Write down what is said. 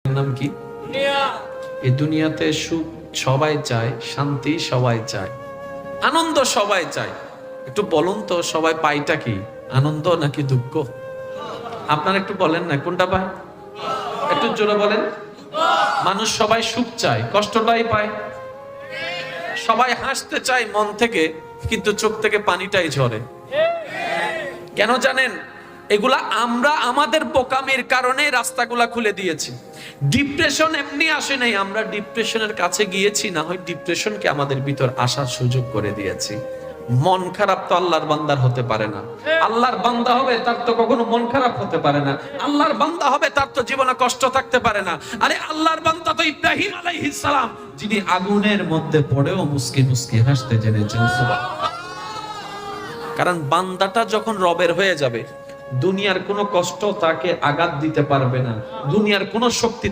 নাম কি? এই দুনিয়াতে সুখ সবাই চায়, শান্তি সবাই চায়, আনন্দ সবাই চায়। একটু বলুন তো, সবাই পাইটা কি? আনন্দ নাকি দুঃখ? আপনারা একটু বলেন না, কোনটা পায়? একটু জোরে বলেন। মানুষ সবাই সুখ চায়, কষ্টটাই পায়। সবাই হাসতে চায় মন থেকে, কিন্তু চোখ থেকে পানিটাই ঝরে। কেন জানেন? এগুলা আমরা আমাদের বোকামির কারণে রাস্তাগুলা খুলে দিয়েছি। ডিপ্রেশন এমনি আসে নাই, আমরা ডিপ্রেশনের কাছে গিয়েছি, না হয় ডিপ্রেশনকে আমাদের ভিতর আসার সুযোগ করে দিয়েছি। মন খারাপ তো আল্লাহর বান্দার হতে পারে না। আল্লাহর বান্দা হবে তার তো কখনো মন খারাপ হতে পারে না। আল্লাহর বান্দা হবে তার তো জীবনে কষ্ট থাকতে পারে না। আরে আল্লাহর বান্দা তো ইব্রাহিম আলাইহিস সালাম, যিনি আগুনের মধ্যে পড়েও মুস্কি মুস্কি হাসতে জেনেছেন। সুবহানাল্লাহ। কারণ বান্দাটা যখন রবের হয়ে যাবে, দুনিয়ার কোনো কষ্ট তাকে আঘাত দিতে পারবে না, দুনিয়ার কোনো শক্তি